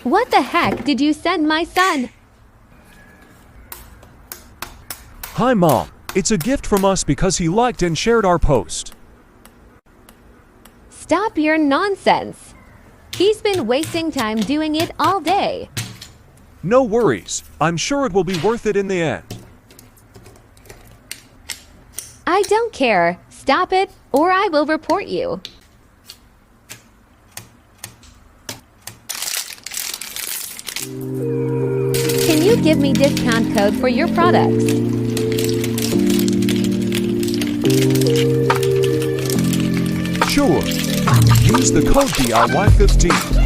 What the heck did you send my son? Hi, Mom. It's a gift from us because he liked and shared our post. Stop your nonsense. He's been wasting time doing it all day. No worries. I'm sure it will be worth it in the end. I don't care. Stop it, or I will report you. Can you give me discount code for your products? Sure. Use the code DIY15.